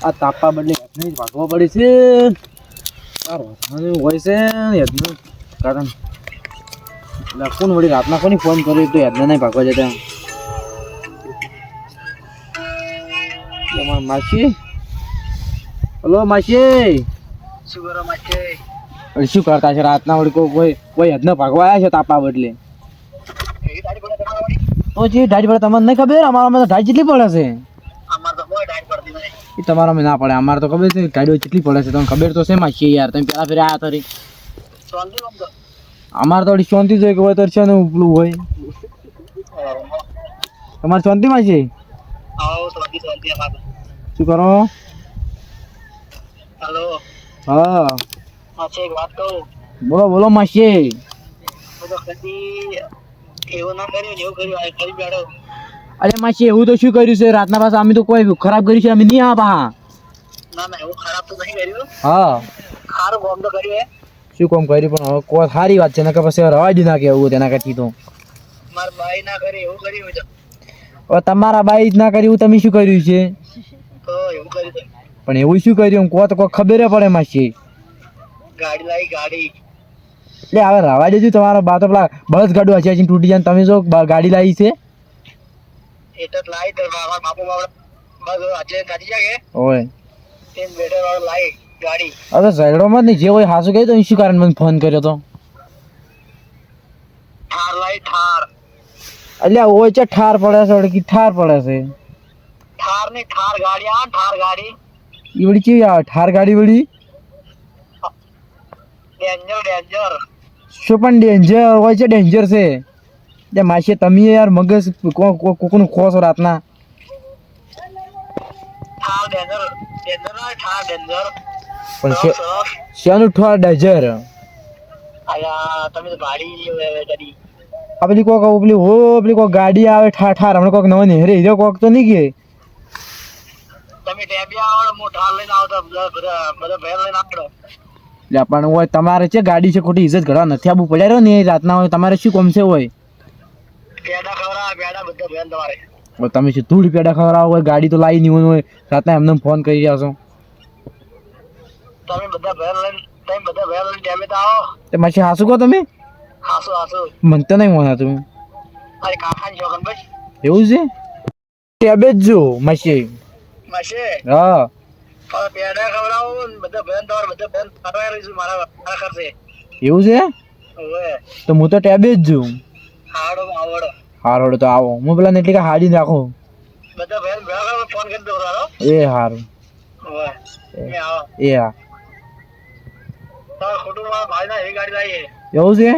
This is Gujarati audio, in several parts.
આ તાપા બદલે હેડને જ ભાગવા પડે છે. આ રોધવાનું હોય છે હેડનું કારણ એટલે કોણ વળી રાતના કોની ફોન કર્યો તો હેડને નહીં ભાગવા જતા. મારા માસી, હલો માસી, શું કરો માસી? શું કરતા છે રાતના વળી કોઈ હેડને ભાગવા આવ્યા છે તાપા બદલે? એવી ગાડી પડે તમારા વળી? તો જે ઢાઈ પડે તમને નહીં ખબર? અમારામાં તો ઢાઈ જેટલી પડે છે. અમાર તો કોઈ ગાડી પડતી નહીં. એ તમારામાં ના પડે, અમારે તો ખબર છે ગાડીઓ કેટલી પડે છે તમને ખબર તો છે માસી યાર. તમે પેલા ફેર આવ્યા તરી શાંતિ આમ તો. અમારે તો વળી શાંતિ જોઈએ કે હોય તો છે ને ઉપલું હોય. તમારે શાંતિ માસી? આવો શાંતિ અમારે. શું કરો? હેલો હા માસી, એક વાત કહું. બોલો બોલો માસી. હું તો કદી એવું ના કર્યું ને એવું કર્યું આ કરી બેઠો. અરે માસી એવું તો શું કર્યું છે રાતના પાછા? અમે તો કોઈ ખરાબ કર્યું છે અમે નહીં આ પા. ના ના એવું ખરાબ તો નહીં કર્યું. હા સારું કામ તો કર્યું હે. શું કામ કર્યું પણ હવે કોઈ સારી વાત છે ને કે પછી રવા દી નાખે એવું તેના કરતી તો. મારા ભાઈ ના કરે એવું કર્યું છે. હવે તમારા બાઈ જ ના કર્યું તમે શું કર્યું છે? તો એવું કર્યું છે. પણ એવું શું કર્યું કો તો કોઈ ખબર પડે માસી. ગાડી લાવી ગાડી. એટલે હવે રવા દેજો તમારા બા તો પેલા બસ ગાડું હશે તૂટી જાય તમે જો ગાડી લાવી છે. એટલે જ લાવી તો મારા બાપુ બાપડા બસ આજે કાઢી જાય કે ઓય તેમ બેઠે વાળો લાવી ગાડી. હવે ઝઘડોમાં જ નહીં જે હોય હાસું કહ્યું તો શું કારણ મને ફોન કર્યો તો? ઠાર લાવી ઠાર. એટલે ઓય છે ઠાર પડે છે વળી ઠાર પડે છે. ઠાર ની ઠાર ગાડી આ ઠાર ગાડી. એ વળી કેવી આવે ઠાર ગાડી વળી? Danger danger. શું પણ ડેન્જર હોય છે? ડેન્જર છે એટલે માસી તમે યાર મગજ કોકનું ખો છો રાતના. ઠાર ડેન્જર ડેન્જર ના ઠાર ડેન્જર. પણ સરસ. શેનું ઠાર ડેન્જર? અલ્યા તમે તો ગાડી કરી. આ પેલી કોક પેલી કોક ગાડી આવે ઠાર ઠાર હમણાં કોક નવા નેહરે હીરો કોક તો નહીં કે? તમે ટેબિયા આવો હું ઠાર લઈને આવતા બધા ભેર લઈને આવડો. એટલે પણ હોય તમારે છે ગાડી છે ખોટી ઇજ્જત ઘડવા નથી આબુ પડ્યા રહ્યો ને રાતના હોય તમારે શું કોમ છે હોય? પેડા ખવડાવે પેડા બધા ભેર તમારે. હવે તમે શું ધૂળ પેડા ખવડાવો હોય ગાડી તો લાવી નહીં હોય રાતના એમને ફોન કરી રહ્યા છો. તમે બધા ભેર લઈને ટેબે આવો. તે માસી હાસું કહો તમે? હાસો હાસો. મને તો નહીં મોના તું. અરે કાકાની છોકન ભાઈ. એવું છે? ટેબે જ જો માસી. માસે હા પેડા ખવડાવો ને બધા ભેર તમારે બધા ભેર ફરવા રહીશું મારા ખર્ચે. એવું છે? હવે તો હું તો ટેબે જ જોઉં. આવડો આવડો હારો તો આવો હું પેલા એટલી કે હાડીને રાખો. બધા ભેર ભેગા ફોન કરી દો રારો. એ હારું. હવે મેં આવો. એ હા તારા ખોટું મારા ભાઈના એવી ગાડી લાવી. એવું છે?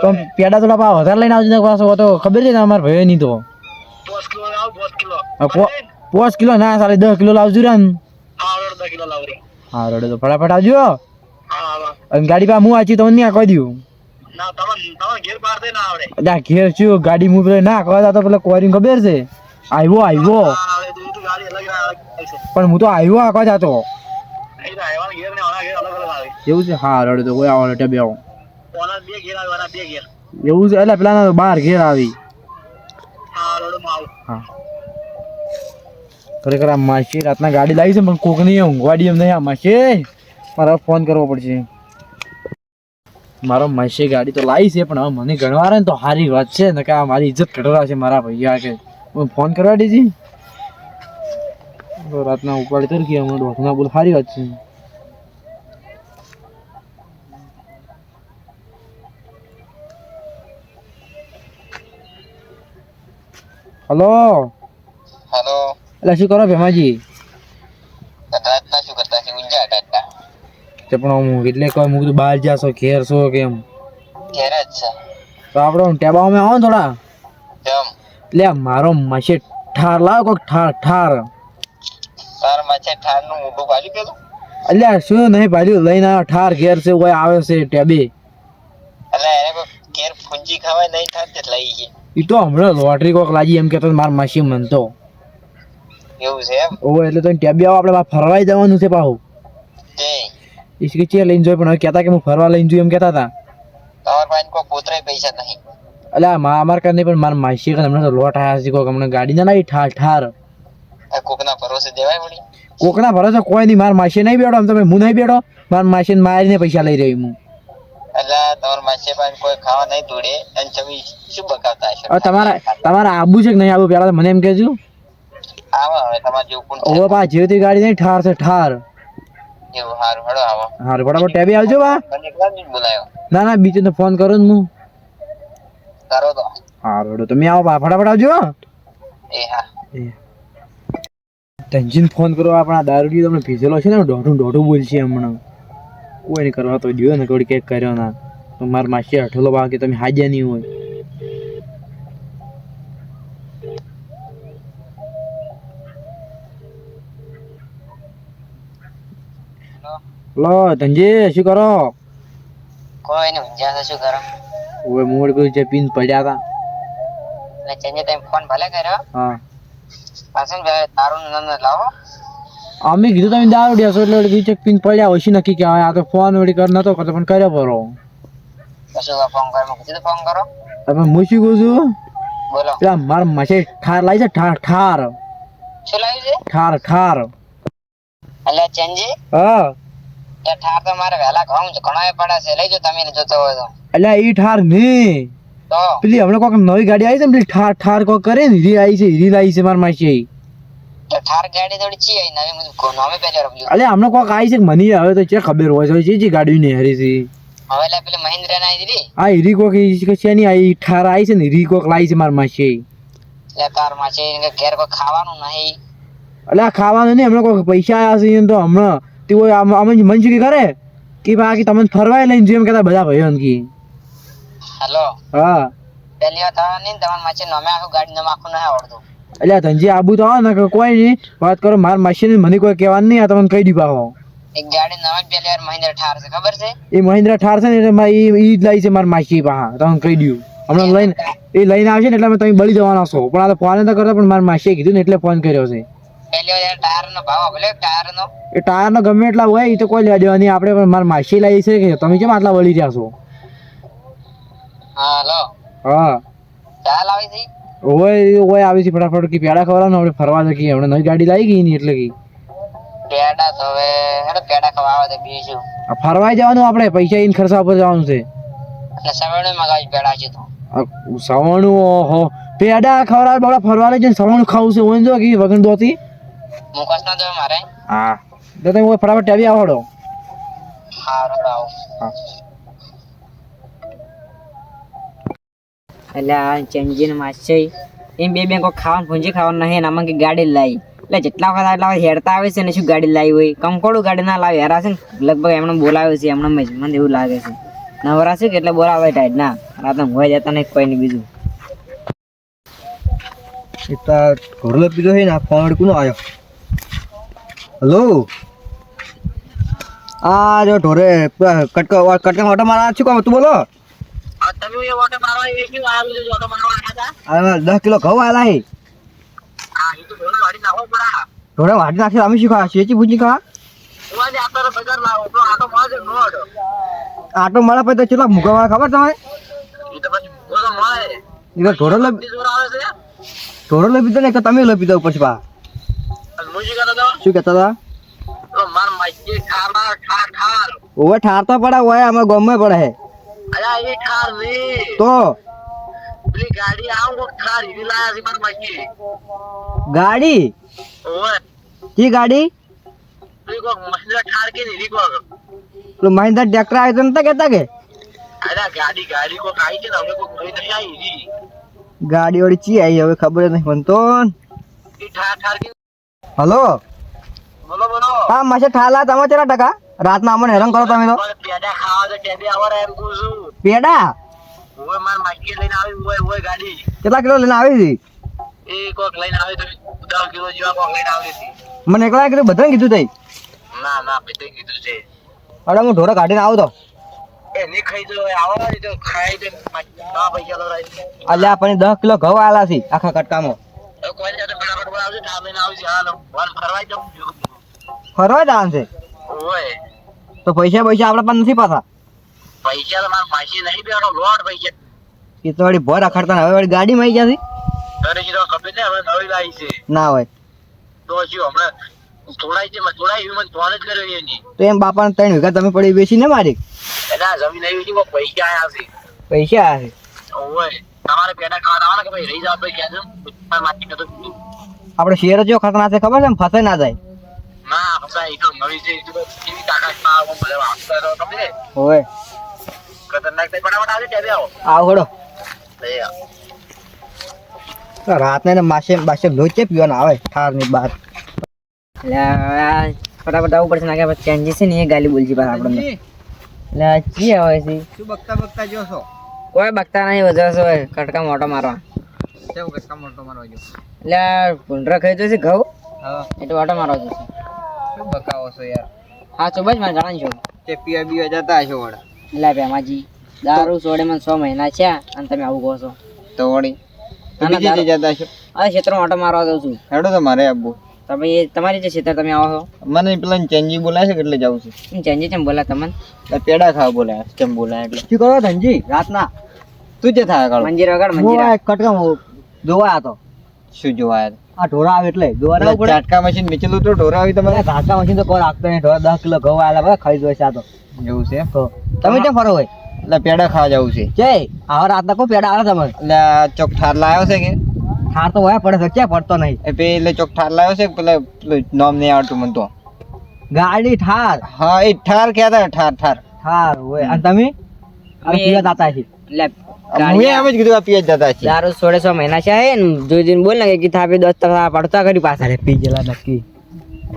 તો પેડા તો લાપા વધારે લઈને આવજો ને પાછો તો ખબર છે ને અમારા ભાઈ નહીં તો 5 કિલો લાવ 5 કિલો. 5 કિલો ના સાલે 10 કિલો લાવજો રે. આવડો 10 કિલો લાવ રે. હા રડે તો ફટાફટ આવજો. હા હા. અને ગાડી પા હું આચી તમને નહીં આખવા દઉં. ના તમે ઘેર બહાર દે ના આવડે. એટલે ઘેર શું ગાડી હું પેલા ના આખવા તો પેલા કોરી ખબર છે આવ્યો આવ્યો હા હવે તું ગાડી અલગ છે. પણ હું તો આવ્યો આખવા જતો. અહીં તો આવ્યા ઘેર ને ઓના ઘેર અલગ અલગ આવે. એવું છે? હા રડે તો કોઈ આવો ટેબે આવો. ઓના બે ઘેર આવે ઓના બે ઘેર. એવું છે? એટલે પેલા તો બહાર ઘેર આવી. હા રોડ માં આવું. હા ખરેખર આ માસી રાતના ગાડી લાવી છે પણ કોક નહીં ઊંઘવાડી એમ નહીં. આ માસી મારે ફોન કરવો પડશે. મારો માસી ગાડી તો લાવી છે પણ હવે મને ગણવા ને તો સારી વાત છે ને કે આ મારી ઇજ્જત ઘટવા છે મારા ભૈયા કે ફોન કરવા દેજી રાતના ઉપાડી તર ગયા અમારે ડોસના બોલ સારી વાત છે. Hello hello. એટલે શું કરો ભેમાજી? રાતના શું કરતા છે? ઊંઝા ટાટા. તે પણ હું એટલે કોઈ મૂકું બહાર જાશો ઘેર છો કેમ? ઘેર જ છે. તો આપણે ટેબામાં આવો ને થોડા. જમ. એટલે મારો માસી ઠાર લાવ કોક ઠાર ઠાર. તાર માછે ઠાર નું મોટું પાલી પેલું. અલ્યા શું નહીં ભાલ્યું લઈને આવ્યો ઠાર ઘેર છે કોઈ આવે છે ટેબે. એટલે એને કોઈ ઘેર ફૂંજી ખાવાય નહીં ઠાર તે લઈ છે. એ તો હમણાં લોટરી કોક લાગી એમ કહેતો મારા માસી મનતો. એવું છે એમ? ઓ એટલે તો ટેબે આવો આપણે ફરવાઈ જવાનું છે પાછું. તે ઈસકે ચે લઈને જોઈ પણ હવે કહેતા કે હું ફરવા લઈને જોઈ એમ કહેતા હતા. તમાર પાસે કોઈ પોતરાય પૈસા નહીં. એટલે અમારે કાંઈ નહીં પણ મારા માસી હમણાં તો લોટ આવ્યા છે કોક હમણાં ગાડી ના લાવી ઠાર ઠાર. આ કોકના ભરોસે દેવાય વળી. કોકના ભરોસે કોઈ નહીં, મારા માસી નહીં બેઠો, આમ તમે હું નહીં બેઠો, મારા માસીને મારીને પૈસા લઈ રહ્યો હું. એટલે તમારા માસી પાસે કોઈ ખાવા નહીં તોડે અને તમે શું બકાવતા હશો? હવે તમારે આબુ છે કે નહીં આબુ પેલા તો મને એમ કહેજો. આવો હવે તમારે જેવું કોણ હવે પા જેવી ગાડી નહીં, ઠાર છે ઠાર. એવું સારું હળો આવો. હારું ફટાફટ ટેબી આવજો બા. મને એકલા જ બોલાયો ના બીજું તો ફોન કરો ને હું. કરો તો. હારું હેડો તમે આવો બા, ફટાફટ આવજો. એ હા. ટેન્શન ફોન કરો, આપણા દારૂડી તમને ભીજેલો છે ને, દોઢું બોલશે હમણાં. કોઈ નહીં કરવા તો દિયો ને થોડી કેક કર્યો ના તો મારા માસી હઠેલો બા કે તમે હાજ્યા નહીં હોય. લો ધનજી શું કરો? કોઈ નહીં ઊંઝા શું કરો? ઓય મોડ કોઈ જે પિન પડ્યા હતા. એટલે ચેન્જે તમે ફોન ભલે કર્યો. હા પાછું તારું નામ લાવો. અમે કીધું તમે દારૂ ડ્યા એટલે બીજે પિન પડ્યા હોય નક્કી કે આ તો ફોન વળી કર નતો કરતો પણ કર્યો પરો. કશું ફોન કરો કીધું ફોન કરો. તમે હું શું કહું છું? બોલો. પેલા મારા માસી ઠાર લાવી છે, ઠાર. શું લાવ્યું છે? ઠાર. એટલે ચેન્જે હા એ ઠાર તો મારે વહેલા ઘઉં ઘણો પડે છે, લઈ જાઓ તમે જોતો હોય તો. એટલે ઈ ઠાર નહીં, તો પેલી હમણાં કોઈક નવી ગાડી આવી છે ને, પેલી ઠાર કોઈક કરે ને, હીરી આવી છે, હીરી લાવી છે મારા માસી. ઠાર ગાડી થોડી ચી આવી નવી મુજબ નોમે પેજો રબ્યું. અલે હમણાં કોઈક આવી છે કે મને હવે તો ચે ખબર હોય છે જે ગાડી ને હરી છે. હવે લે પેલી મહિન્દ્રા ના આવી દીધી. આ હીરી કોઈક છે ની આવી ઠાર આવી છે ને, હીરી કોઈક લાવી છે મારા માસી. લે તાર માસી ઘેર કોઈ ખાવાનું નહીં. એટલે આ ખાવાનું નહીં, હમણાં કોઈક પૈસા આવ્યા છે તો હમણાં તે અમે મનસુખી કરે કે બાકી તમને ફરવાય લઈને જેમ કહેતા બધા ભાઈઓ કી. હેલો. હા પેલી વાત આવે નહીં તમારા માસી નોમે આખું ગાડી નોમે આખું નહીં આવડતું. એટલે ધનજી આબુ તો આવે ને કે કોઈ નહીં વાત કરો, મારા માસી મને કોઈ કહેવાનું નહીં, આ તમને કહી દી પાહો. એક ગાડી નવા પેલી વાર મહિન્દ્રા ઠાર છે ખબર છે? એ મહિન્દ્રા ઠાર છે ને એટલે ઈ જ લાવી છે મારા માસી પાહા, તમને કહી દઉં. હમણાં લઈને એ લઈને આવશે ને એટલે તમે બળી જવાના છો, પણ આ તો ફોન તો કરતો પણ મારા માસીએ કીધું ને એટલે ફોન કર્યો છે. પેલી વાર ટાયર નો ભાવ ભલે ટાયર નો એ ટાયર નો ગમે એટલા હોય એ તો કોઈ લેવા દેવા નહીં, આપણે પણ મારા માસી લાવી છે કે તમે કેમ આટલા બળી રહ્યા છો? હા હેલો. હા ચાલ આવી હતી. ઓય આવી છે ફટાફટ કે પેડા ખવડાવો ને આપણે ફરવા જઈએ, હમણાં નવી ગાડી લાવી ગઈ ને એટલે કે પેડા તો હવે હેડો પેડા ખવાવા દે બીજું. ફરવા જવાનું આપણે, પૈસા ઈન ખર્ચા પર જવાનું છે. એટલે સવારે મગાવી પેડા છે તો સવાણું ઓહો પેડા ખવડાવે બડા ફરવા લઈ જઈને સવાણું ખાવું છે ઓન જો કે વગન દોતી મુકસ ના દો મારે. હા તો તમે ઓય ફટાફટ ટેબી આવડો. હા રોડ આવો. હા એટલે આ ચેન્જીન માસી એમ બે કોઈ ખાવાનું પૂંજી ખાવાનું નહીં, આમાં કે ગાડી લાવી એટલે જેટલા વખત આટલા વખત હેડતા આવે છે ને શું ગાડી લાવી હોય, કંકોડું ગાડી ના લાવી હેરા છે ને લગભગ એમને બોલાવે છે એમને મને એવું લાગે છે નવરા છે કે એટલે બોલાવે ટાઈટ ના રાત હોય જતા નહીં કોઈ નહીં. બીજું ઇતા ઘોરલો પીધો છે ને આ ફોન કોનો આવ્યો? હેલો આ જો ઢોરે કટકા ઓટો મારા છું તું બોલો. તમે એ ઓટો મારવા એ શું આવ્યું છે? ઓટો મારવા આવ્યા હતા? આ 10 કિલો ઘઉં આલા હે. હા એ તો ઘોડો વાડી નાખો પડા. ઢોરે વાટી નાખી અમે શું ખા શેચી ભૂજી ખા ઓવા દે આતો બજાર લાવો તો આટો મારજો નોડ. આટો મળે પછી તો કેટલા મુકાવા ખબર તમે? એ તો પછી બોલો મળે. એ ઢોરો લો જોર આવે છે. ઢોરો લો પીધો ને કે તમે લો પીધો પછી પા અને મુજી કરો તો શું કહેતા હતા? તો માર માઈકે ઠાર ઠાર. ઓવે ઠાર તો પડે ઓય અમે ગમે પડે હે અલા એ ઠાર ને તો પેલી ગાડી આવો ઠાર ઈ લાયા છે માર માઈકે. ગાડી ઓય કી ગાડી? પેલી કો મહિન્દ્રા ઠાર કે ની રીકો. પેલું મહિન્દ્રા ટ્રેક્ટર આવ્યો તો નતા કહેતા કે અલા ગાડી કો કાઈ છે ને હવે કો કોઈ નહીં આવી રી. ગાડી વાળી ચી આવી હવે ખબર નહીં મને તો. એ ઠાર કે હલો બોલો બોલો. હા માસે ઠાલા તમે કેટલા ટકા રાતના અમને હેરાન કરો તમે તો? પેડા ખાવા તો ટેબે આવરે એમ કહું છું. પેડા ઓય માર માઈકે લઈને આવી ઓય ગાડી કેટલા કિલો લઈને આવી હતી? એ કોક લઈને આવે તો 10 કિલો જેવા કોક લઈને આવી હતી. મને એકલા કીધું બધાને કીધું તઈ? ના પેતે કીધું છે. અરે હું ઢોરો કાઢીને આવું તો એ ની ખાઈ તો આવો ને તો ખાઈ દે ના પૈસા લો રાઈ. અલ્યા આપણે 10 કિલો ઘઉં આલા છે આખા કટકામાં. તો કોઈ જાતે ફટાફટ બોલાવજો ઠાર લઈને આવજો. હાલો વન ફરવાઈ જાઉં. ફરવા જવાનું છે ઓય તો પૈસા આપણા પાસે નથી પાછા. પૈસા તો માર માસી નહીં બેઠો લોટ પૈસા. એ તો વળી ભર અખાડતા હવે વળી ગાડી માં આવી જશે ઘરે સીધો ખબર ને હવે નવી લાવી છે ના હોય તો શું હમણાં થોડા એવી મને ફોન જ કર્યો એની તો એમ બાપાને 3 વીઘા તમે પડી વેચી ને મારી એના જમીન આવી હતી પૈસા આયા છે પૈસા આવે ઓય તમારે પેડા ખાવા આવવાના કે ભાઈ રહી જાવ તો ક્યાં છે માટી નતો આપણે શેર જો ખતરનાક છે ખબર છે ને ફસાઈ ના જાય ના ફસાઈ તો નવી છે તો કેવી તાકાત માં આવો ભલે વાંચતો તો તમે હોય ખતરનાક તે ફટાફટ આવજે ટેબે આવો આવ હડો લઈ આવો તો રાતને ને માસે બાસે લોચે પીવાના આવે ઠાર ની બાર એટલે આ ફટાફટ આવું પડશે નાખ્યા પછી ચેન્જીસ છે ને એ ગાલી બોલજી પાછા આપણને એટલે આ ચી આવે છે શું બકતા જો છો કોઈ બગતા નહીં વજર છે કટકા મોટો મારવા કેવું કટકા મોટો મારવા જો એટલે આ ભૂંડરા ખાઈ જશે ઘઉં હા એટલે ઓટો મારવા જશે શું બકાવો છો યાર હા ચોબજ મારે જાણ છો તે પીવા બીવા જતા હશો વડા એટલે ભેમાજી દારૂ છોડે મને 6 મહિના છે અને તમે આવું કહો છો તો વળી ના, ના, બીજે જતા હશો આ ક્ષેત્રમાં ઓટો મારવા જાઉં છું હેડો તો મારે આબુ તમે એ તમારી જે ક્ષેત્ર તમે આવો છો મને પેલા ચેન્જી બોલાય છે એટલે જાઉં છું હું ચેન્જી ચેમ બોલા તમને એટલે પેડા ખાવા બોલાય કેમ બોલાય એટલે શું કરો ધનજી રાતના તું જે થાય કાળો મંજીર વગર મંજીર કટકા જોવા હતો શું જોવા આ ઢોરા આવે એટલે જોવા ના પડે ચાટકા મશીન નીચેલું તો ઢોરા આવી તમારે ચાટકા મશીન તો કોઈ રાખતો નહીં ઢોરા 10 કિલો ઘઉં આલા બધા ખાઈ જોઈશે આ તો એવું છે તો તમે કેમ ફરો હોય એટલે પેડા ખાવા જવું છે જય આવા રાતના કોઈ પેડા આવે તમારે એટલે ચોક ઠાર લાવ્યો છે કે ઠાર તો હોય પડે ક્યાં પડતો નહીં એ પેલે ચોક ઠાર લાવ્યો છે પેલા નામ નહીં આવડતું મને તો ગાડી ઠાર હા એ ઠાર કહેતા ઠાર ઠાર હોય અને તમે પીવા જતા છે એટલે હું એમ જ કીધું આ પીવા જતા છે દારૂ છોડે 6 મહિના છે ને જોઈ જોઈને બોલ ને કે થાપે 10 ટકા પડતા કરી પાછા અરે પી ગયેલા નક્કી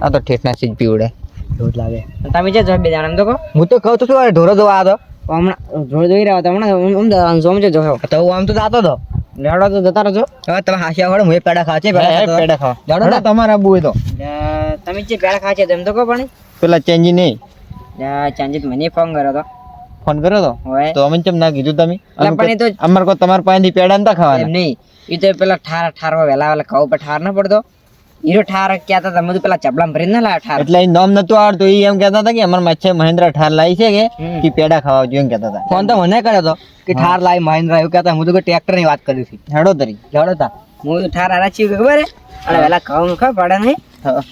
આ તો ઠેઠના સીજ પીવડે દોઢ લાગે તમે જે જો બે જણા એમ તો કહો હું તો કહું તો શું ઢોરો જોવા આવ્યો હમણાં જોઈ જોઈ રહ્યા હતા હમણાં જોમજો જોયો તો હું આમ તો જાતો હતો લેવડો તો જતા રહેજો હવે તમે હાસ્યા વડે હું પેડા ખાવા છે પેડા ખાવા જાડો તમારે આબુ હોય તો તમે જે પેલા ખા છે તેમ તો કહો પણ પેલા ચેન્જી નહીં ચાંજીત મને ફોન કર્યો હતો ફોન કર્યો તો હોય તો અમે કેમ ના કીધું તમે એટલે પણ એ તો અમાર કો તમાર પાસેથી પેડા નતા એમ ખાવાના નહીં એ તો પેલા ઠાર વેલા વેલા ખાવ પર ઠાર ના પડતો હીરો ઠાર ક્યાં હતા તમે તો પેલા ચપલામાં ભરીને ના લાવ્યા ઠાર એટલે એ નામ નતું આવડતું એ એમ કહેતા હતા કે અમાર માછે મહેન્દ્ર ઠાર લાવી છે કે પેડા ખાવા જોઈએ એમ કહેતા હતા ફોન તો મને કર્યો હતો કે ઠાર લાવી મહેન્દ્ર એવું કહેતા હું તો ટ્રેક્ટર ની વાત કરી હતી હેડો તરી હેડો તા હું તો ઠાર આરા છીએ ખબર હે અને વેલા ખાવ ખબર પડે નહીં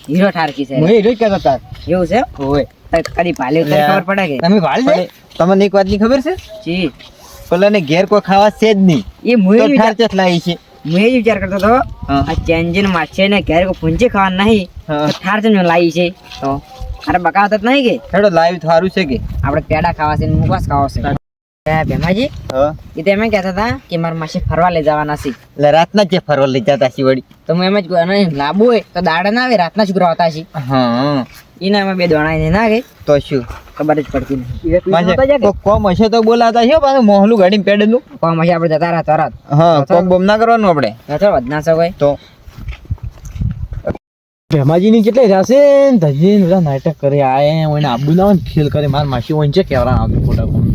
હીરો ઠાર કી છે હું એ જ કહેતો હતા એવું છે ઓય કદી પાલ્યો તો ખબર પડે કે તમે વાળ છે તમને એક વાતની ખબર છે જી પેલા ને ઘેર કોઈ ખાવા છે જ નહીં એ તો મુએ ઠાર ચેટ લાવી છે મેં જ વિચાર કરતો હતો આ ચેન્જીન માછે ને ઘેર કો પૂંચી ખાવા નહીં તો ઠાર ચમ લાવી છે તો અરે બકાવત જ નહીં કે હેડો લાવી થારું છે કે આપણે પેડા ખાવા છે ને મુકવાસ ખાવા છે ભેમાજી એ તો એમ કહેતા હતા કે મારા માસી ફરવા લઈ જવાના છે એટલે રાતના જે ફરવા લઈ જતા છે વળી તો હું એમ જ કહું અને લાંબુ હોય તો દાડા ના આવે રાતના છોકરા હોતા છે હા એના એમાં બે દોણાઈને ના કે તો શું ખબર જ પડતી નહીં તો કોમ હશે તો બોલાતા છે પાછું મોહલું ગાડી પેડેલું કોમ હશે આપણે જતા રહ્યા તરત હા કોમ બોમ ના કરવાનું આપણે તો વધના છે કોઈ તો ભેમાજીની કેટલી રહેશે ધજી બધા નાટક કરે આએ ઓને આબુ ના ફીલ કરે માર માસી ઓન છે કેવરા આવતો ફોટા કોમ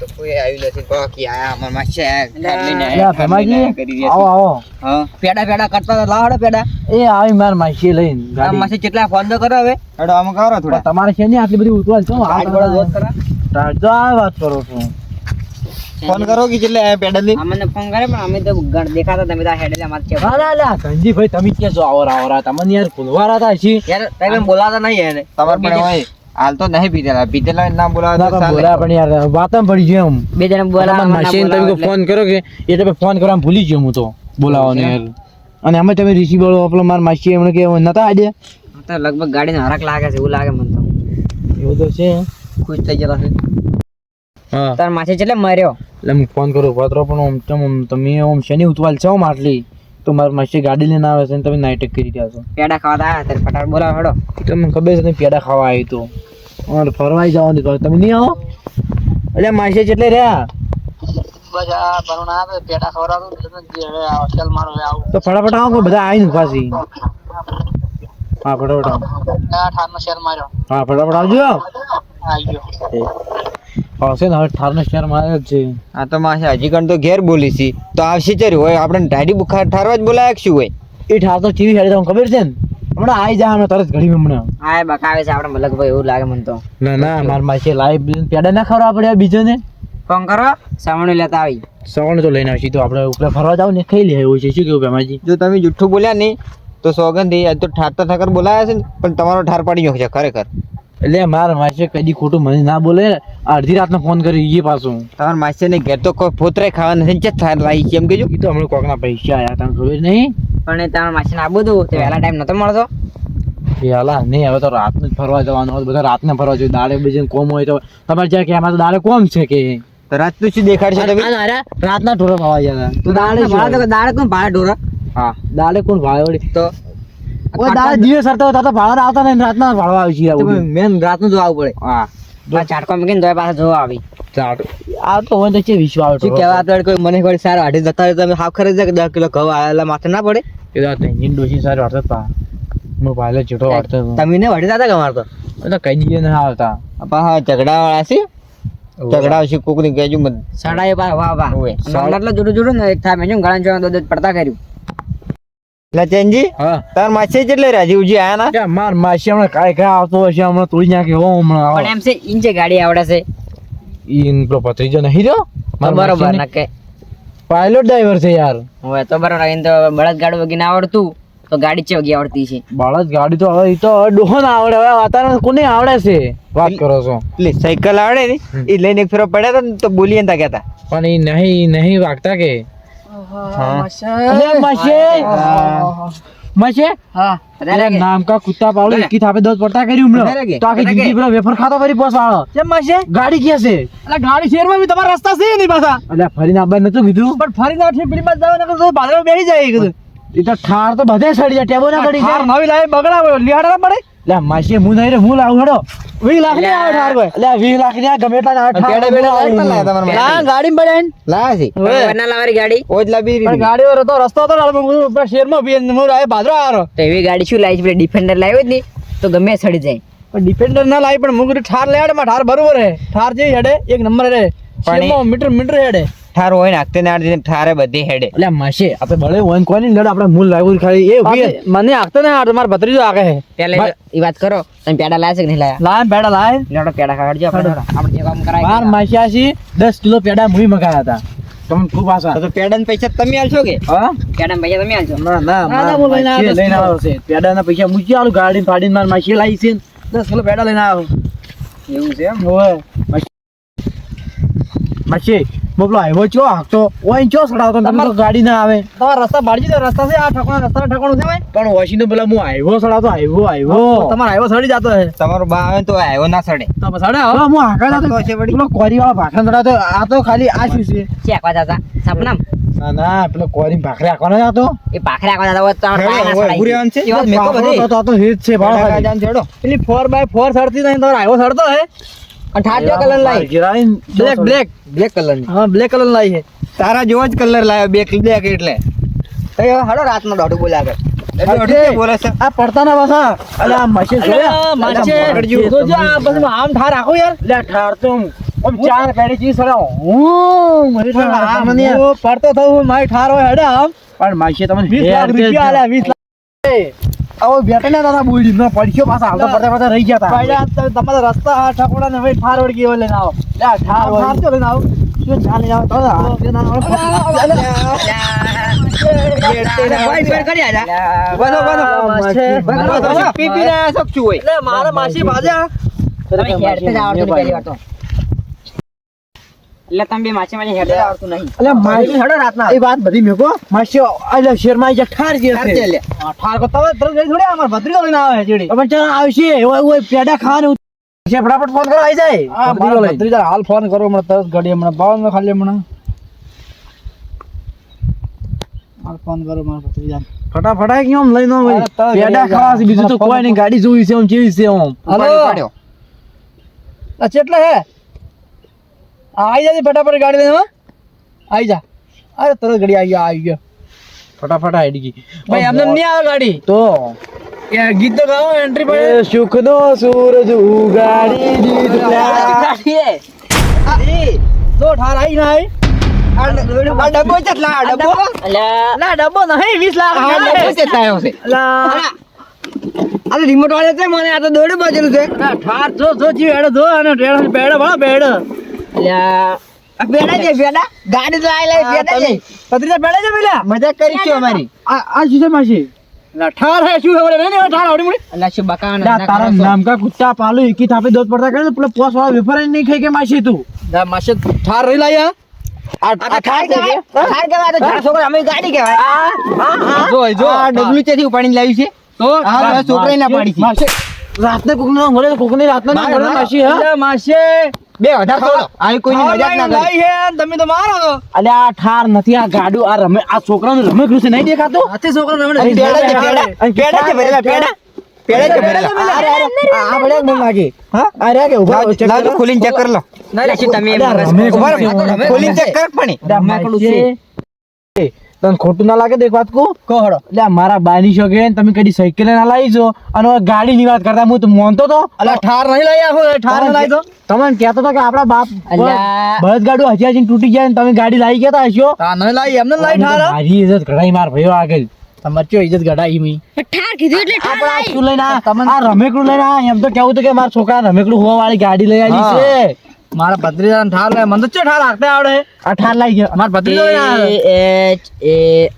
તો કોઈ આવ્યું નથી બાકી આયા અમાર માસે ભેમાજી આવો આવો હા પેડા પેડા કરતા હતા લાવડો પેડા એ આવી માર માસી લઈને આ ગાડી માસી કેટલા ફોન તો કરો હવે હેડો આમ કરો થોડા તમારે છે ને આટલી બધી ઉતવાલ છો આજ બડા દોત કરા રાજો આ વાત કરો છો ફોન કરો કે એટલે આ પેડલ અમને ફોન કરે પણ અમે તો દેખાતા તમે તો હેડે અમાર છે ના ના ધનજી ભાઈ તમે ક્યાં છો આવરા આવરા તમને યાર ભૂલવારા હતા છી યાર તમે બોલાતા નહીં યાર તમાર પણ હોય હાલ તો નહીં પીતેલા ના બોલાવા તો બોલા પણ યાર વાતમ પડી ગયો એમ બે જણા બોલાવા મશીન તમે ફોન કરો કે એ તમે ફોન કરવા ભૂલી ગયો હું તો બોલાવવાનો યાર અને અમે તમે રિસીવર આપણો માર માસી એમણે કે નતા આડે તો લગભગ ગાડીનો હરક લાગે છે એવું લાગે મને તો એવું તો છે ખુશ થઈ ગયેલા છે હા તાર માસે એટલે મર્યો એટલે હું ફોન કરું પાત્રો પણ તમે ઓમ શેની ઉતવાલ છો માટલી તો મારી માસી ગાડી લઈને આવે છે ને તમે નાઈટ કરી રહ્યા છો પેડા ખાવા આવ્યા ત્યારે ફટાફટ બોલાવો હેડો તમને ખબર છે તમે પેડા ખાવા આવી તો અને ફરવાઈ જવાની તો તમે નહીં આવો એટલે માસી જેટલે રહ્યા બસ આ બરુણા આવે પેડા ખવડાવું ચલ મારો આવું તો ફટાફટ આવો કે બધા આવીને પાછી હા ફટાફટ આવો ઠારનો શેર માર્યો હા ફટાફટ આવજો આવી ગયો આવશે ને હવે ઠારનો શેર મારે જ છે આ તો માસે હજી કણ તો ઘેર બોલી છે તો આવશે ચરી હોય આપણે ઢાડી બુખાર ઠારવા જ બોલાય શું હોય એ ઠાર તો ટીવી હેડી તમને ખબર છે ને હમણાં આવી જાય હમણાં તરત ઘડી હમણાં હા બકાવે છે આપણે મલકભાઈ એવું લાગે મને તો ના ના માર માસી લાઈવ પેડા ના ખવડાવવા પડે બીજો ને ફોન કરો સાવણી લેતા આવી સવણ તો લઈને આવશી તો આપણે ઉપર ફરવા જાવ ને ખાઈ લે એવું છે શું કેવું ભેમાજી જો તમે જુઠ્ઠું બોલ્યા નહીં તો સોગંદી આજ તો ઠાર તો ઠાકર બોલાયા છે ને પણ તમારો ઠાર પાડી ગયો છે ખરેખર. એટલે મારા માસે કદી ખોટું મને ના બોલે, અડધી રાતનો ફોન કર્યો એ પાછું. તમારા માસી ને ઘેર તો કોઈ પોતરે ખાવા નથી ને ઠાર લાવી છે એમ કેજો. એ તો હમણાં કોકના પૈસા આયા તને ખબર નહીં? પણ એ તમારા માસીને આબુ હતું તો વહેલા ટાઈમ નતો મળતો. પેલા નહીં, હવે તો રાતનું જ ફરવા જવાનું હોય, બધા રાતને ફરવા જોઈએ. દાડે બીજે કોમ હોય તો તમારે જ્યાં કે એમાં તો દાડે કોમ છે કે તો રાતનું શું દેખાડશો તમે? રાતના ઢોરો ખાવા ગયા તો દાડે કોણ ભાડે ઢોરા? હા, દાડે કોણ ભાડે વળી? તો દાડે દિવસ સરતા હોય તો ભાડા આવતા ને રાતના ભાડવા આવી છે. મેન રાતનું જો આવવું પડે. હા, ચાટકો મૂકીને તો પાછા જોવા આવી. આ તો હોય તો છે વિશ્વ આવે. શું કહેવા તો કોઈ મને કોઈ સારા હાડી જતા રહે તમે હાફ ખરે છે કે 10 કિલો ઘઉં આવેલા માથે ના પડે? એ તો તેની ડોસી સારી વાળતા હતા. હું ભાલે જેટો વાળતો હતો. તમે ને વડી દાદા કમાર તો એ તો કઈ દીએ ના આવતા. પાછા ઝઘડા વાળા છે. ઝઘડા છે કોક ની કહેજો મત. સાડા એ વાહ વાહ ઓવે. એટલે જોડું જોડું ને એક થાય મેં ગળા જોવા દો પડતા કર્યું. લચનજી હા, તાર માસી કેટલે રાજીવજી આયા ના? ક્યાં માર માસી હમણાં કાંઈ કાંઈ આવતો હશે, હમણાં તોડી નાખે હો હમણાં. પણ એમ છે ઇંચે ગાડી આવડે છે. ઈન પેલો ભત્રીજો નહીં રહ્યો તો બરોબર ના કે પાયલોટ ડ્રાઈવર છે યાર. હવે તો બરોબર એને તો બળદ ગાડું વગીને આવડતું તો ગાડી ચે વગી આવડતી છે. બળદ ગાડી તો હવે ઈ તો ડોહો ના આવડે. હવે વાતાવરણ કોને આવડે છે વાત કરો છો? પેલી સાયકલ આવડે ને એ લઈને એક ફેરો પડ્યા હતા ને તો બોલીએ ને તા કહેતા. પણ ઈ નહીં વાગતા કે નામ કા કુત્તા પાવડો એકી થાપે દોત પડતા કર્યું હમણાં. તો આખી જિંદગી પેલા વેફર ખાતો ફરી પોસ વાળો ગાડી કે છે. એટલે ગાડી શેરમાં બી તમારા રસ્તા છે નહીં પાછા. એટલે ફરીને આબા નતું કીધું, પણ ફરીને આઠી પેલી બાજુ જવાના તો ભાડે બેસી જાય કીધું. એ તો ઠાર તો બધે સડી જાય, ટેબો ના સડી જાય. નવી લાવી બગડા લિહાડા પડે. એટલે માસી હું નહીં રે, હું લાવું હેડો. 20 લાખ ની આવે ઠાર કોઈ. એટલે 20 લાખ ની ગમે એટલા આવે ઠાર. પેડા પેડા લાયા તમારા ના ગાડી માં પડ્યા લાયા છે વરના લાવારી ગાડી ઓજ લાબી પણ ગાડી વાળો તો રસ્તો હતો શેરમાં બી હું આ ભાદરો આવ્યો. તો એવી ગાડી શું લાવી છે? ડિફેન્ડર લાવ્યો જ નહીં તો ગમે એ સડી જાય. પણ ડિફેન્ડર ના લાવી, પણ મુગરી ઠાર લેડે માં ઠાર બરોબર હે. ઠાર જે હેડે એક નંબર હેડે, પણ મીટર મીટર હેડે. ઠાર હોય ને આગતે ને આડતે ઠારે બધી હેડે. એટલે માસે આપણે ભલે હોય કોની લડ આપણે મૂળ લાવ્યું ખાલી એ મને આગતો ને આ માર ભત્રીજો આગે હે. પેલા એ વાત કરો તમે પેડા લાયા છે કે નહીં લાયા? લાય પેડા લાય. લેડો પેડા ખાડજો આપણે જે કામ કરાય. માર માસિયાસી 10 કિલો પેડા મુઈ મગાયા હતા. તમને ખૂબ આશા. તો પેડા ના પૈસા તમે આલશો કે? હા, પેડા પૈસા તમે આલજો. ના હું લઈને આવ્યો છે. પેડા ના પૈસા મૂકી આલું ગાડી ફાડીને માર માસી લાવી છે 10 કિલો પેડા લઈને આવ્યો. એવું છે એમ? હોય માસી બોલો આવ્યો ચો હાકતો ઓય ચો સડાવતો તમે તો ગાડી ના આવે. તમારા રસ્તા બાળજી તો રસ્તા છે આ ઠકણા રસ્તા ઠકણું છે ભાઈ. પણ ઓશીનો પેલા હું આવ્યો સડાવતો આવ્યો તમારો આવ્યો સડી જતો હે. તમારો બા આવે તો આવ્યો ના સડે તો સડે હવે હું હાકા જતો છે વળી. પેલો કોરી વાળો ભાખરા સડાવતો આ તો ખાલી આ શું છે? ચેકવા જાતા સપનામ. ના ના પેલો કોરી ભાખરે આખવાનો જતો. એ પાખરે આખવા જાતા હોય તો પાય ના સડાય. ઉરેવાન છે એ વાત મેકો બધી તો તો હિટ છે ભાળ ખાલી. જાન છેડો પેલી 4x4 સડતી નહીં તમારો આવ્યો સડતો હે. ઠાર જો કલર લાવી. બ્લેક કલર ની. હા બ્લેક કલર લાવી છે. તારા જેવો જ કલર લાવ્યો બે બ્લેક એટલે હડો રાતનો દોઢું બોલ્યા કર એટલે બોલે છે આ પડતા ના પાછા. અલે આ મશીન જોયા માચે જોજો આ બસ આમ ઠાર રાખો યાર. લે ઠાર તો આમ ચાર પેડી ચી સડા હું મારી ઠાર આ મને પડતો થઉં મારી ઠાર હોય હેડે આમ. પણ માસી તમને 20 લાખ રૂપિયા આલ્યા 20 લાખ. આવો બેટે ને દાદા બોડી ન પડ્યો પાછા હાલતા પડતા પડતા રહી ગયા તા. ભાઈ તમારા રસ્તા ઠકોડા ને ભાઈ ઠાર વળગી હોય લઈને આવો. લે ઠાર હોય તો લઈને આવો. શું ચાલે આવો તો આ ના ભાઈ કરી આજા. પી પી ના શકશું હોય એટલે મારા માસી બાજા તમે હેડતે જ આવડતું નહીં પહેલી વાર તો. એટલે તમે બે માછી માછી હેડતે જ આવડતું નહીં. એટલે માસી હેડો રાતના એ વાત બધી મેકો માસી એટલે શેરમાં જે ઠાર જે છે ઠાર કો તવે તરત ગઈ થોડી અમાર ભત્રીજો લઈને આવે જેડી પણ ચાલ આવશે ઓય પેડા ખાવાનું છે. ફટાફટ ફોન કરો આવી જાય. ભત્રીજો હાલ ફોન કરો મને તરત ઘડી હમણાં બાવન માં ખાલી હમણાં હાલ ફોન કરો મારા ભત્રીજા ફટાફટ આ કેમ લઈને આવે પેડા ખાવા છે બીજું તો કોઈ નહીં. ગાડી જોઈ છે આમ જેવી છે આમ. હાલો આ કેટલા હે આવી જા ફટાફટ ગાડી લઈને આવી જા. અરે તરત ગાડી આવી ગયો ફટાફટ આવી ગઈ ભાઈ. એમને નહીં આવે ગાડી તો ગીત તો ગાઓ એન્ટ્રી પડે. સુખ નો સૂરજ ઉગાડી દીધો તો ઠાર આવી ના આવી. આ ડબ્બો કેટલા આ ડબ્બો ના ડબ્બો નહીં 20 લાખ આ ડબ્બો કેટલા આવ્યો છે આ રિમોટ વાળે છે મને આ તો દોડે બાજેલું છે. ઠાર જો જો જી હેડો જો અને ટેડ બેડ ભળા બેડ. આ પેડા છે પેડા ગાડી તો આઈ પેડા છે. પત્રીજા બેડે છે પેલા મજાક કરી છે અમારી આ શું છે માસી ઠાર હે શું ખબર નહીં ઠાર આવડી મળી અલ્યા શું બકાવાના લા ધંધા તારા કરો છો? નામ કા કુત્તા પાલુ એકી થાપે દોત પડતા કરે પેલો પોસ વાળા વેફર નહીં ખાઈ કે માસી તું માસી ઠાર રહી લાયા આ ઠાર કહેવાય? ઠાર કહેવાય તો ઝાડ છોકરો અમે ગાડી કહેવાય. જો આ ડબલું ત્યાંથી ઉપાડીને લાવ્યું છે તો આ છોકરાએ ના પાડી છે. માસી રાતને કોકને મળે કોકને રાતને ના મળે માસી હા માસી બે વધારે થોડો આ કોઈની મજાક ના કરે હે તમે તો મારો તો અલે આ ઠાર નથી આ ગાડું આ રમે આ છોકરાનું રમેકડું છે નહીં દેખાતું હાથી છોકરો રમે પેડા છે ભરેલા પેડા છે ભરેલા અરે આ બડે મને લાગે હા અરે કે ઉભા લાવ ખોલીને ચેક કરી લો અલ્યા શું તમે એમ અલ્યા, મગજ રમે ખોટું કોણ? કરો? ખોલીને ચેક કર પણ રમેકડું છે તને ખોટું ના લાગે દેખ વાત કહો હડો એટલે મારા બાની શોકે તમે કદી સાયકલ ના લાવી છો અને હવે ગાડીની વાત કરતા હું તો મોનતો તો અલા ઠાર નહીં લઈ આવો ઠાર નહીં લાવી તો તમને કહેતો તો કે આપડા બાપ અલ્યા. બળદ ગાડું હજી તૂટી જાય ને તમે ગાડી લાવી ગયા હશો નહીં લાવી એમને લાવી ઠાર મારી ઇજ્જત ઘડાઈ માર ભાઈઓ આગળ તમાર ચો ઇજ્જત ઘડાઈ મી ઠાર કીધું એટલે ઠાર આપડા શું લઈને આ રમેકડું લઈને એમ તો કેવું તો કે મારા છોકરા રમેકડું હોવા વાળી ગાડી લઈ આવી છે મારા ભત્રીજા ઠાર લે મને તો ઠાર રાખતે આવડે આ ઠાર લઈ ગયો મારા ભત્રીજો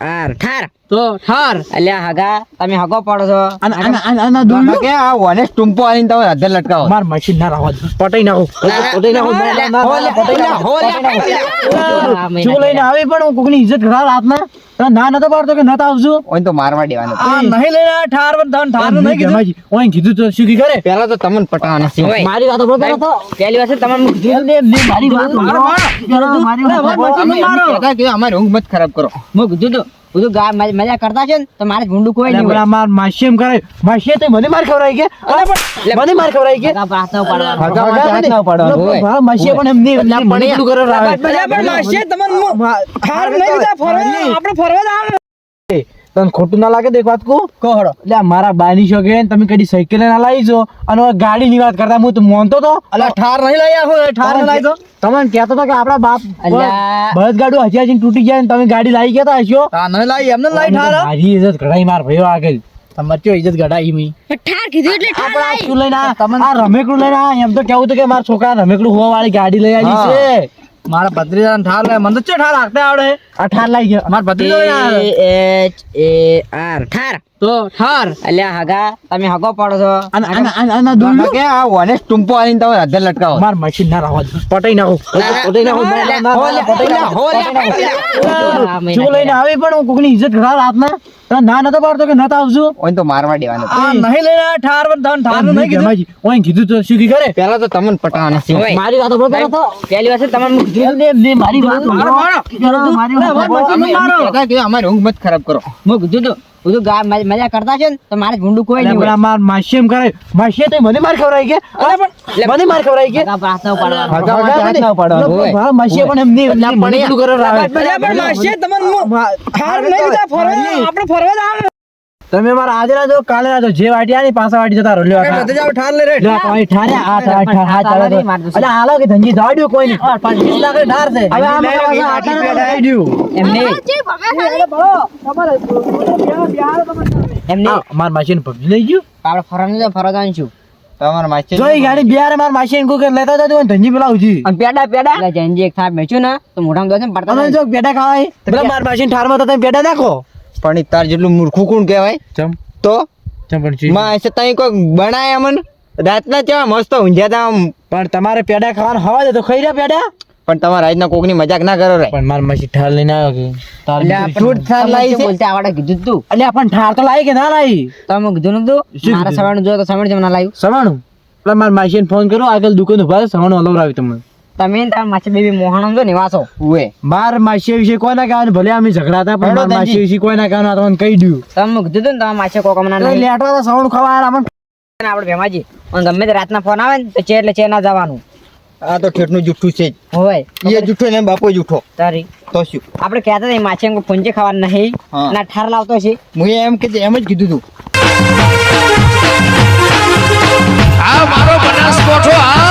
THAR ઠાર તો ઠાર અલ્યા હગા તમે હગો પડો છો આના દૂર કે આ ઓનેસ્ટ ટુંપો આવીને તમે અધર લટકાવો માર મશીન ના રાવા દે પટાઈ નાખો પટાઈ નાખો શું લઈને આવી પણ હું કોકની ઇજ્જત ઘડા રાતના તને ના નતો પાડતો કે નતા આવજો ઓય તો મારવા દેવાનો આ નહીં લઈને ઠાર પર ધન ઠાર નહીં કીધું ઓય કીધું તો શું કરે પહેલા તો તમને પટાવાના છે ઓય. મારી વાત બોલતો નતો પહેલી વાર છે તમારું મારી વાત મારો કહેતા કે અમારી ઊંઘ મત ખરાબ કરો હું કીધું તું બધું મજા કરતા છે ને તો મારે ભૂંડું કોઈ નહીં હોય. માર માસી એમ કરે માસી તો મને માર ખવરાઈ કે મને માર ખવરાઈ કે હગા પ્રાર્થના પાડવાનું. હગા ના પાડવાનું માસી પણ એમ નહીં મને એટલું કરે રાવે તને ખોટું ના લાગે દેખ વાત કહો હડો એટલે મારા બાની શોકે તમે કદી સાયકલ ના લાવી છો અને હવે ગાડીની વાત કરતા હું તો મોનતો તો અલા ઠાર નહીં લઈ આવો ઠાર નહીં લાવી તો તમને કહેતો તો કે આપડા બાપ અલ્યા. બળદ ગાડું હજી તૂટી જાય ને તમે ગાડી લાવી ગયા હશો નહીં લાવી એમને લાવી ઠાર મારી ઇજ્જત ઘડાઈ માર ભાઈઓ આગળ તમારી ચો ઇજ્જત ઘડાઈ મી ઠાર કીધું એટલે ઠાર આપડા શું લઈને આ રમેકડું લઈને એમ તો કેવું તો કે મારા છોકરા રમેકડું હોવા વાળી ગાડી લઈ આવી છે મારા ભત્રીજા ઠાર લે મને તો ઠાર રાખતે આવડે આ ઠાર લઈ ગયો મારા ભત્રીજો THAR ઠાર તો ઠાર અલ્યા હગા તમે હગો પડો છો આના દૂર કે આ ઓનેસ્ટ ટુંપો આવીને તમે અધર લટકાવો માર મશીન ના રાવા દે પટાઈ નાખો પટાઈ નાખો શું લઈને આવી પણ હું કોકની ઇજ્જત ઘડા રાતના તને ના નતો પાડતો કે નતા આવજો ઓય તો મારવા દેવાનો આ નહીં લઈને ઠાર પર ધન ઠાર નહીં કીધું ઓય કીધું તો શું કરે પહેલા તો તમને પટાવાના છે ઓય. મારી વાત બોલતો નતો પહેલી વાર છે તમારું મારી વાત કહેતા કે અમારી ઊંઘ મત ખરાબ કરો હું કીધું તું બધું મજા કરતા છે ને તો મારે ભૂંડું કોઈ નહીં હોય. માર માસી એમ કરે માસી તો મને માર ખવરાઈ કે મને માર ખવરાઈ કે હગા પ્રાર્થના પાડવાનું. માસી પણ એમ નહીં એટલું કરે રાવે તમે મારા આજે ના જો કાલે ના જો જે વાટી આની પાછા વાટી જતા રહો લ્યો ઠાર લે રે ઠારે આ ઠાર ચાલે અલે હાલો કે ધંજી દાડ્યો કોઈ નહીં 25 લાખ ઠાર છે હવે આ આટી પેડ આવી ગયું એમ નહીં એમ નહીં માર માસી ને પગી લઈ ગયું આપણે ફરવાનું છું તમારા માસી જોઈ ગાડી બિહાર માર માસી એમ કે લેતા જતો ધંજી પેલા ઉજી અને પેડા એટલે જંજી એક થાપ મેચ્યું ને તો મોઢામાં દોસે ને પડતા તમે જો પેડા ખાવાય પેલા માર માસી ઠાર માં તો તમે પેડા નાખો પણ તાર જેટલું મૂર્ખું કોણ કહેવાય ચમ તો ચમ પણ માં એસે તઈ કોઈ બનાય અમન રાતના કેવા મસ્ત ઊંઝ્યા તા આમ. પણ તમારે પેડા ખાવાનું હવા દે તો ખાઈ રહ્યા પેડા પણ તમારા આજના કોકની મજાક ના કરો રે પણ માર માસી ઠાર લઈને આવ્યો કે તાર છૂટ થાર લાવી છે બોલતે આવડે કીધું તું અલ્યા પણ ઠાર તો લાવી કે ના લાવી તમે કીધું નતું શું મારા કીધું? સવારનું જો તો સવારે જમના લાવ્યું સવાણું એટલે માર માસીને ફોન કરો આગળ દુકાન ઉભા સવાણું હલવરાવી તમને તમે ને તારા માછી બેબી મોહણમ જો નિવાસો ઉએ માર માસી વિશે કોઈ ના કહેવાનું ભલે અમે ઝઘડા હતા પણ હેડો માર માસી ધનજી. વિશે કોઈ ના કહેવાનું આ તમને કહી દઉં તમે કીધું તું ને તમારા માછી કોક હમણાં એટલે નહીં લેટવા તો સવાણું ખવા આયા અમને આપણે ભેમાજી અને ગમે તે રાતના ફોન આવે ને તો ચેર એટલે ચેર ના જવાનું આ તો ઠેઠનું જુઠ્ઠું છે જ. હોય એ જુઠ્ઠો ને બાપો જુઠ્ઠો તારી તો શું આપણે કહેતા હતા માછી એમ ફોનચે ખાવાનું નહીં હા. ના ઠાર લાવતો છે હું એમ કે એમ જ કીધું તું આ મારો બનાસકોઠો આ